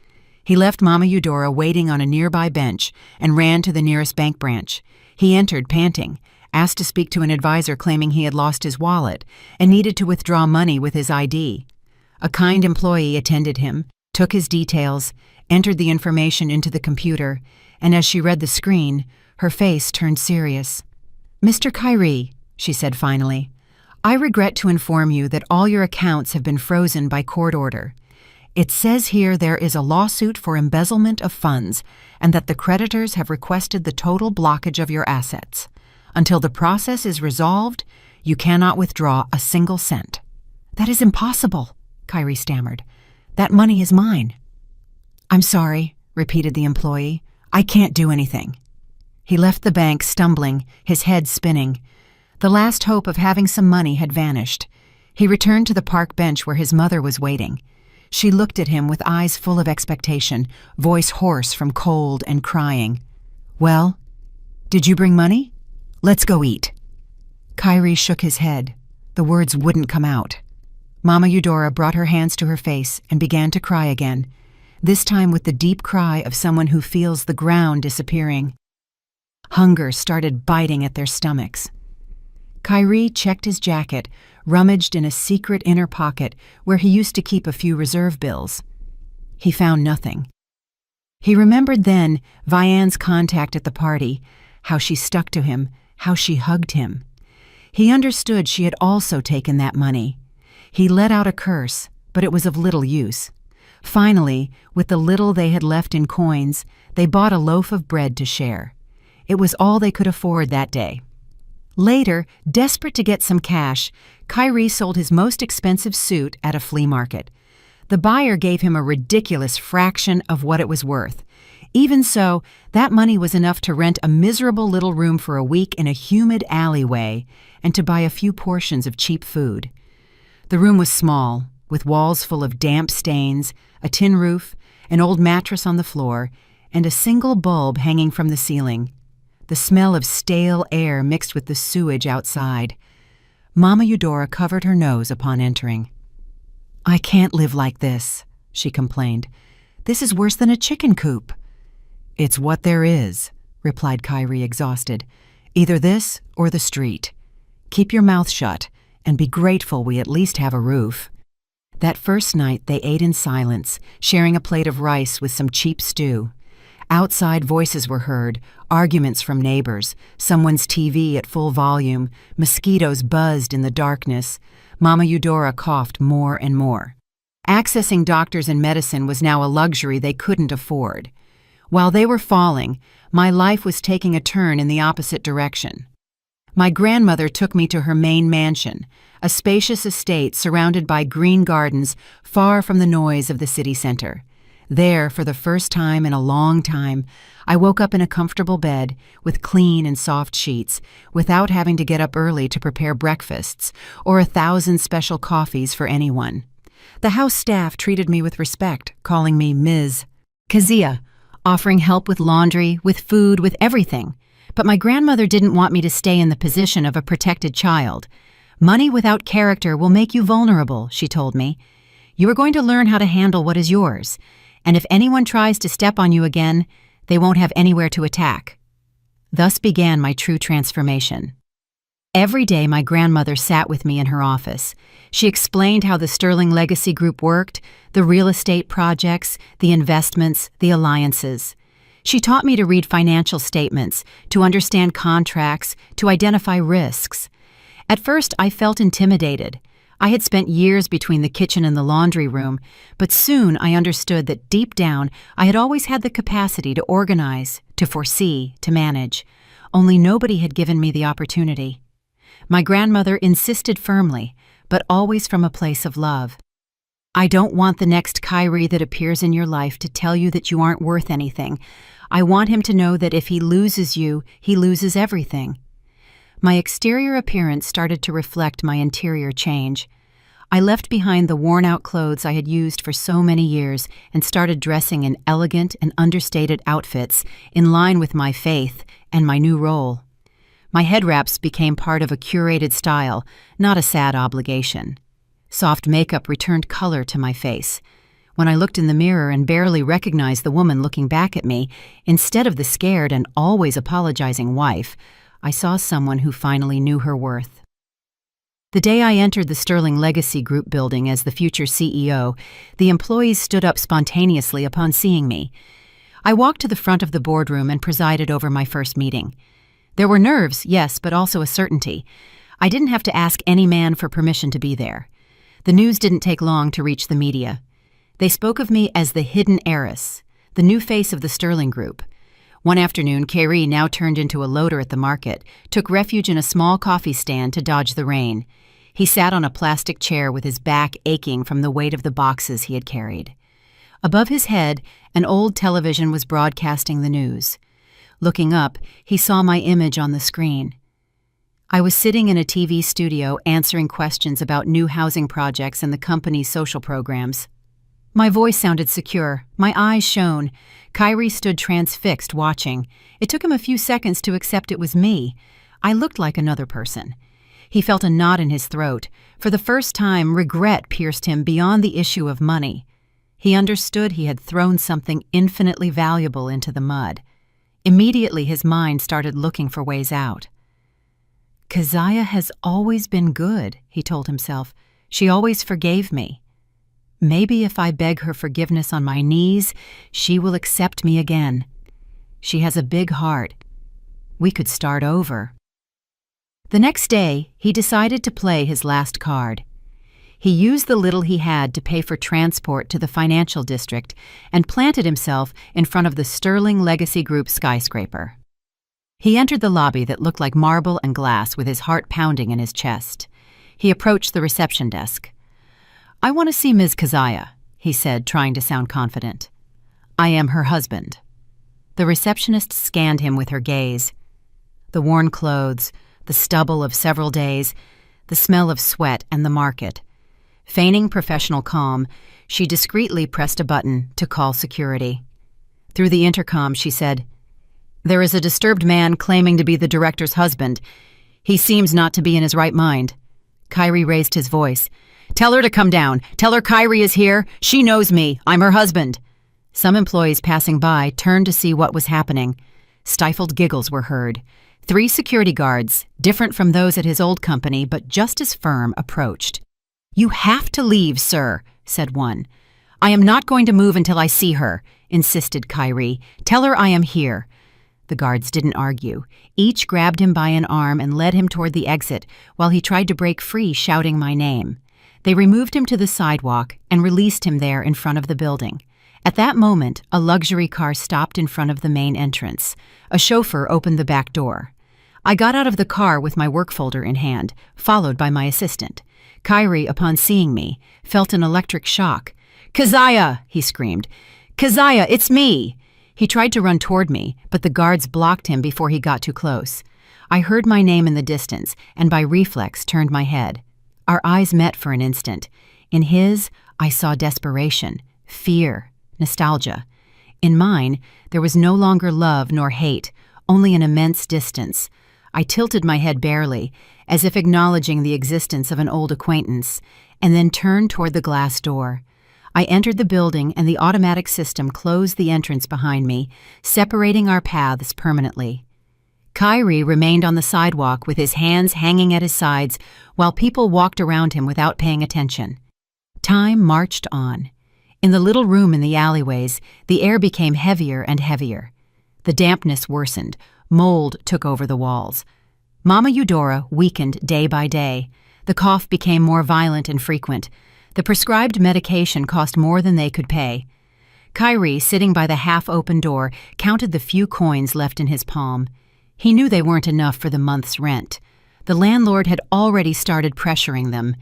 He left Mama Eudora waiting on a nearby bench and ran to the nearest bank branch. He entered, panting, asked to speak to an advisor claiming he had lost his wallet and needed to withdraw money with his ID. A kind employee attended him, took his details, entered the information into the computer, and as she read the screen, her face turned serious. "Mr. Kyrie," she said finally, "I regret to inform you that all your accounts have been frozen by court order. It says here there is a lawsuit for embezzlement of funds and that the creditors have requested the total blockage of your assets. Until the process is resolved, you cannot withdraw a single cent." "That is impossible," Kyrie stammered. "That money is mine." "I'm sorry," repeated the employee. "I can't do anything." He left the bank stumbling, his head spinning. The last hope of having some money had vanished. He returned to the park bench where his mother was waiting. She looked at him with eyes full of expectation, voice hoarse from cold and crying. "Well, did you bring money? Let's go eat." Kyrie shook his head. The words wouldn't come out. Mama Eudora brought her hands to her face and began to cry again, this time with the deep cry of someone who feels the ground disappearing. Hunger started biting at their stomachs. Kyrie checked his jacket, rummaged in a secret inner pocket where he used to keep a few reserve bills. He found nothing. He remembered then Vianne's contact at the party, how she stuck to him, how she hugged him. He understood she had also taken that money. He let out a curse, but it was of little use. Finally, with the little they had left in coins, they bought a loaf of bread to share. It was all they could afford that day. Later, desperate to get some cash, Kyrie sold his most expensive suit at a flea market. The buyer gave him a ridiculous fraction of what it was worth. Even so, that money was enough to rent a miserable little room for a week in a humid alleyway and to buy a few portions of cheap food. The room was small, with walls full of damp stains, a tin roof, an old mattress on the floor, and a single bulb hanging from the ceiling. The smell of stale air mixed with the sewage outside. Mama Eudora covered her nose upon entering. "I can't live like this," she complained. "This is worse than a chicken coop." "It's what there is," replied Kyrie, exhausted. "Either this or the street. Keep your mouth shut and be grateful we at least have a roof." That first night they ate in silence, sharing a plate of rice with some cheap stew. Outside voices were heard, arguments from neighbors, someone's TV at full volume, mosquitoes buzzed in the darkness. Mama Eudora coughed more and more. Accessing doctors and medicine was now a luxury they couldn't afford. While they were falling, my life was taking a turn in the opposite direction. My grandmother took me to her main mansion, a spacious estate surrounded by green gardens far from the noise of the city center. There, for the first time in a long time, I woke up in a comfortable bed with clean and soft sheets, without having to get up early to prepare breakfasts or 1,000 special coffees for anyone. The house staff treated me with respect, calling me Ms. Kazia, offering help with laundry, with food, with everything. But my grandmother didn't want me to stay in the position of a protected child. "Money without character will make you vulnerable," she told me. "You are going to learn how to handle what is yours. And if anyone tries to step on you again, they won't have anywhere to attack." Thus began my true transformation. Every day my grandmother sat with me in her office. She explained how the Sterling Legacy Group worked, the real estate projects, the investments, the alliances. She taught me to read financial statements, to understand contracts, to identify risks. At first I felt intimidated. I had spent years between the kitchen and the laundry room, but soon I understood that deep down I had always had the capacity to organize, to foresee, to manage. Only nobody had given me the opportunity. My grandmother insisted firmly, but always from a place of love. "I don't want the next Kyrie that appears in your life to tell you that you aren't worth anything. I want him to know that if he loses you, he loses everything." My exterior appearance started to reflect my interior change. I left behind the worn-out clothes I had used for so many years and started dressing in elegant and understated outfits in line with my faith and my new role. My head wraps became part of a curated style, not a sad obligation. Soft makeup returned color to my face. When I looked in the mirror and barely recognized the woman looking back at me, instead of the scared and always apologizing wife, I saw someone who finally knew her worth. The day I entered the Sterling Legacy Group building as the future CEO, the employees stood up spontaneously upon seeing me. I walked to the front of the boardroom and presided over my first meeting. There were nerves, yes, but also a certainty. I didn't have to ask any man for permission to be there. The news didn't take long to reach the media. They spoke of me as the hidden heiress, the new face of the Sterling Group. One afternoon, Kyrie, now turned into a loader at the market, took refuge in a small coffee stand to dodge the rain. He sat on a plastic chair with his back aching from the weight of the boxes he had carried. Above his head, an old television was broadcasting the news. Looking up, he saw my image on the screen. I was sitting in a TV studio answering questions about new housing projects and the company's social programs. My voice sounded secure. My eyes shone. Kyrie stood transfixed, watching. It took him a few seconds to accept it was me. I looked like another person. He felt a knot in his throat. For the first time, regret pierced him beyond the issue of money. He understood he had thrown something infinitely valuable into the mud. Immediately, his mind started looking for ways out. "Keziah has always been good," he told himself. "She always forgave me. Maybe if I beg her forgiveness on my knees, she will accept me again. She has a big heart. We could start over." The next day, he decided to play his last card. He used the little he had to pay for transport to the financial district and planted himself in front of the Sterling Legacy Group skyscraper. He entered the lobby that looked like marble and glass with his heart pounding in his chest. He approached the reception desk. "I want to see Ms. Keziah," he said, trying to sound confident. "I am her husband." The receptionist scanned him with her gaze. The worn clothes, the stubble of several days, the smell of sweat and the market. Feigning professional calm, she discreetly pressed a button to call security. Through the intercom, she said, "There is a disturbed man claiming to be the director's husband. He seems not to be in his right mind." Kyrie raised his voice. "Tell her to come down. Tell her Kyrie is here. She knows me. I'm her husband." Some employees passing by turned to see what was happening. Stifled giggles were heard. 3 security guards, different from those at his old company but just as firm, approached. "You have to leave, sir," said one. "I am not going to move until I see her," insisted Kyrie. "Tell her I am here." The guards didn't argue. Each grabbed him by an arm and led him toward the exit while he tried to break free, shouting my name. They removed him to the sidewalk and released him there in front of the building. At that moment, a luxury car stopped in front of the main entrance. A chauffeur opened the back door. I got out of the car with my work folder in hand, followed by my assistant. Kyrie, upon seeing me, felt an electric shock. "Keziah!" he screamed. "Keziah, it's me!" He tried to run toward me, but the guards blocked him before he got too close. I heard my name in the distance, and by reflex turned my head. Our eyes met for an instant. In his, I saw desperation, fear, nostalgia. In mine, there was no longer love nor hate, only an immense distance. I tilted my head barely, as if acknowledging the existence of an old acquaintance, and then turned toward the glass door. I entered the building, and the automatic system closed the entrance behind me, separating our paths permanently. Kyrie remained on the sidewalk with his hands hanging at his sides while people walked around him without paying attention. Time marched on. In the little room in the alleyways, the air became heavier and heavier. The dampness worsened. Mold took over the walls. Mama Eudora weakened day by day. The cough became more violent and frequent. The prescribed medication cost more than they could pay. Kyrie, sitting by the half-open door, counted the few coins left in his palm. He knew they weren't enough for the month's rent. The landlord had already started pressuring them.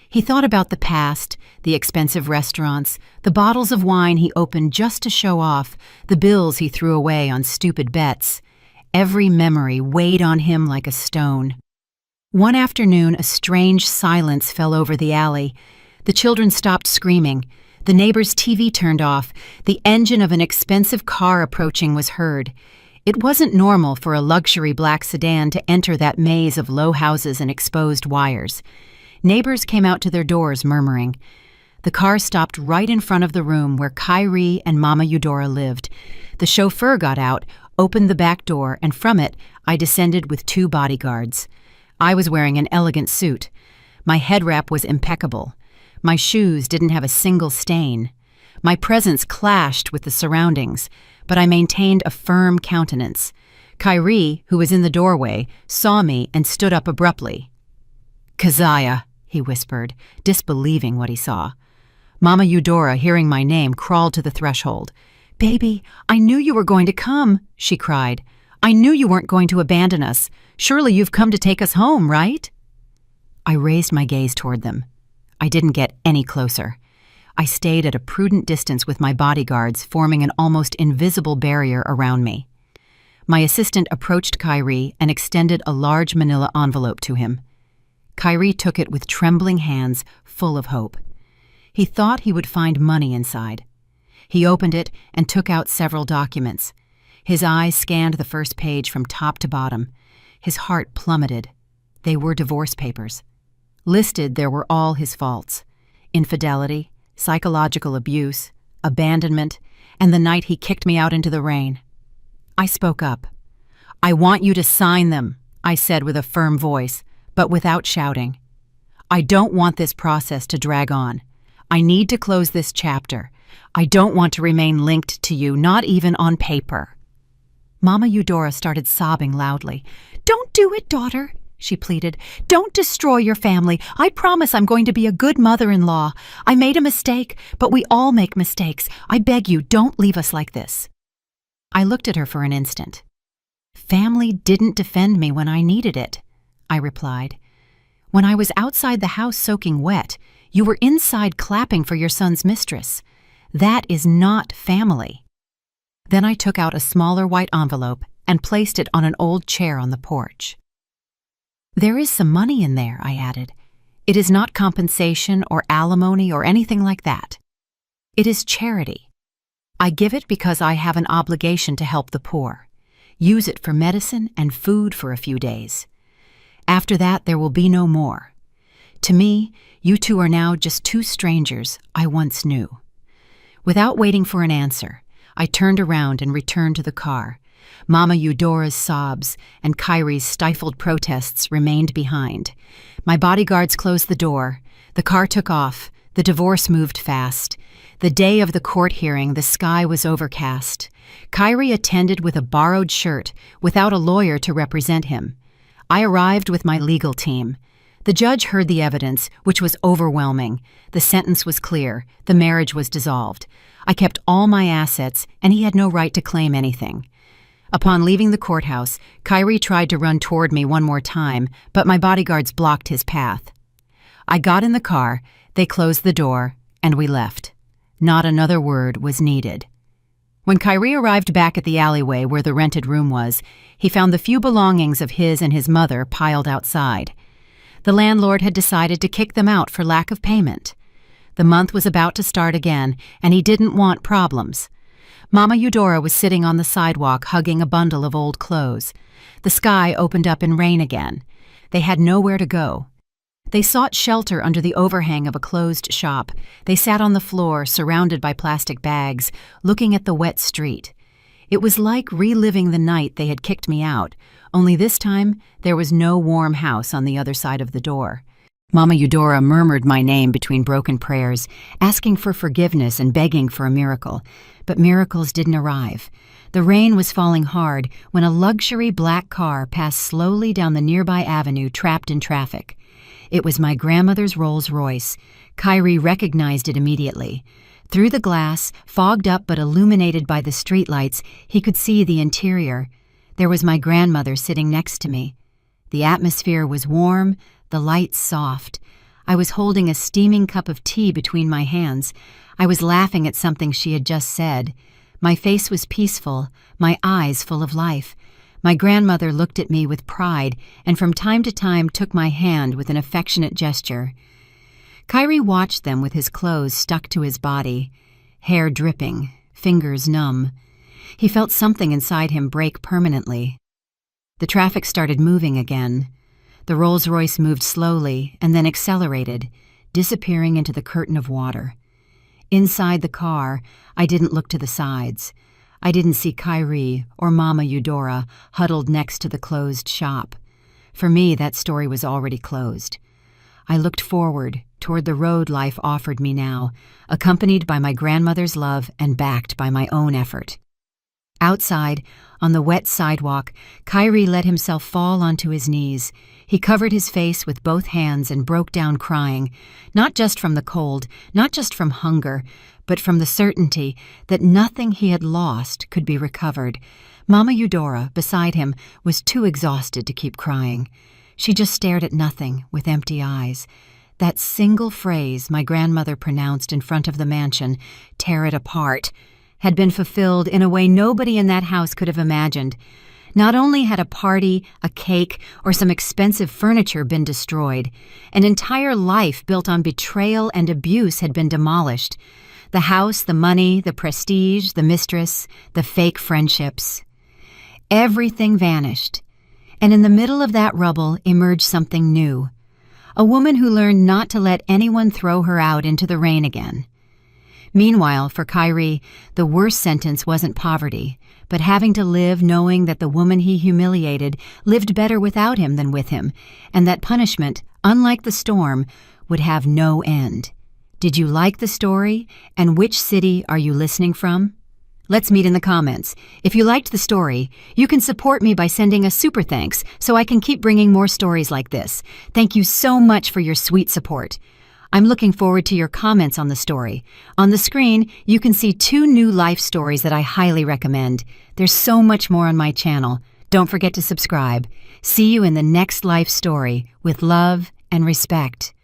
He thought about the past, the expensive restaurants, the bottles of wine he opened just to show off, the bills he threw away on stupid bets. Every memory weighed on him like a stone. One afternoon, a strange silence fell over the alley. The children stopped screaming. The neighbor's TV turned off. The engine of an expensive car approaching was heard. It wasn't normal for a luxury black sedan to enter that maze of low houses and exposed wires. Neighbors came out to their doors murmuring. The car stopped right in front of the room where Kyrie and Mama Eudora lived. The chauffeur got out, opened the back door, and from it, I descended with 2 bodyguards. I was wearing an elegant suit. My head wrap was impeccable. My shoes didn't have a single stain. My presence clashed with the surroundings, but I maintained a firm countenance. Kyrie, who was in the doorway, saw me and stood up abruptly. "Keziah," he whispered, disbelieving what he saw. Mama Eudora, hearing my name, crawled to the threshold. "Baby, I knew you were going to come," she cried. "I knew you weren't going to abandon us. Surely you've come to take us home, right?" I raised my gaze toward them. I didn't get any closer. I stayed at a prudent distance with my bodyguards, forming an almost invisible barrier around me. My assistant approached Kyrie and extended a large manila envelope to him. Kyrie took it with trembling hands, full of hope. He thought he would find money inside. He opened it and took out several documents. His eyes scanned the first page from top to bottom. His heart plummeted. They were divorce papers. Listed, there were all his faults: infidelity, psychological abuse, abandonment, and the night he kicked me out into the rain. I spoke up. "I want you to sign them," I said with a firm voice, but without shouting. "I don't want this process to drag on. I need to close this chapter. I don't want to remain linked to you, not even on paper." Mama Eudora started sobbing loudly. "Don't do it, daughter," she pleaded. "Don't destroy your family. I promise I'm going to be a good mother-in-law. I made a mistake, but we all make mistakes. I beg you, don't leave us like this." I looked at her for an instant. "Family didn't defend me when I needed it," I replied. "When I was outside the house soaking wet, you were inside clapping for your son's mistress. That is not family." Then I took out a smaller white envelope and placed it on an old chair on the porch. "There is some money in there," I added. "It is not compensation or alimony or anything like that. It is charity. I give it because I have an obligation to help the poor. Use it for medicine and food for a few days. After that, there will be no more. To me, you two are now just two strangers I once knew." Without waiting for an answer, I turned around and returned to the car. Mama Eudora's sobs and Kyrie's stifled protests remained behind. My bodyguards closed the door. The car took off. The divorce moved fast. The day of the court hearing, the sky was overcast. Kyrie attended with a borrowed shirt, without a lawyer to represent him. I arrived with my legal team. The judge heard the evidence, which was overwhelming. The sentence was clear. The marriage was dissolved. I kept all my assets, and he had no right to claim anything. Upon leaving the courthouse, Kyrie tried to run toward me one more time, but my bodyguards blocked his path. I got in the car, they closed the door, and we left. Not another word was needed. When Kyrie arrived back at the alleyway where the rented room was, he found the few belongings of his and his mother piled outside. The landlord had decided to kick them out for lack of payment. The month was about to start again, and he didn't want problems. Mama Eudora was sitting on the sidewalk hugging a bundle of old clothes. The sky opened up in rain again. They had nowhere to go. They sought shelter under the overhang of a closed shop. They sat on the floor, surrounded by plastic bags, looking at the wet street. It was like reliving the night they had kicked me out, only this time there was no warm house on the other side of the door. Mama Eudora murmured my name between broken prayers, asking for forgiveness and begging for a miracle. But miracles didn't arrive. The rain was falling hard when a luxury black car passed slowly down the nearby avenue, trapped in traffic. It was my grandmother's Rolls-Royce. Kyrie recognized it immediately. Through the glass, fogged up but illuminated by the streetlights, he could see the interior. There was my grandmother sitting next to me. The atmosphere was warm, the lights soft. I was holding a steaming cup of tea between my hands. I was laughing at something she had just said. My face was peaceful, my eyes full of life. My grandmother looked at me with pride and from time to time took my hand with an affectionate gesture. Kyrie watched them with his clothes stuck to his body, hair dripping, fingers numb. He felt something inside him break permanently. The traffic started moving again. The Rolls-Royce moved slowly and then accelerated, disappearing into the curtain of water. Inside the car, I didn't look to the sides. I didn't see Kyrie or Mama Eudora huddled next to the closed shop. For me, that story was already closed. I looked forward, toward the road life offered me now, accompanied by my grandmother's love and backed by my own effort. Outside, on the wet sidewalk, Kyrie let himself fall onto his knees. He covered his face with both hands and broke down crying, not just from the cold, not just from hunger, but from the certainty that nothing he had lost could be recovered. Mama Eudora, beside him, was too exhausted to keep crying. She just stared at nothing with empty eyes. That single phrase my grandmother pronounced in front of the mansion, "Tear it apart," had been fulfilled in a way nobody in that house could have imagined. Not only had a party, a cake, or some expensive furniture been destroyed, an entire life built on betrayal and abuse had been demolished. The house, the money, the prestige, the mistress, the fake friendships. Everything vanished. And in the middle of that rubble emerged something new. A woman who learned not to let anyone throw her out into the rain again. Meanwhile, for Kyrie, the worst sentence wasn't poverty, but having to live knowing that the woman he humiliated lived better without him than with him, and that punishment, unlike the storm, would have no end. Did you like the story? And which city are you listening from? Let's meet in the comments. If you liked the story, you can support me by sending a super thanks so I can keep bringing more stories like this. Thank you so much for your sweet support. I'm looking forward to your comments on the story. On the screen, you can see 2 new life stories that I highly recommend. There's so much more on my channel. Don't forget to subscribe. See you in the next life story with love and respect.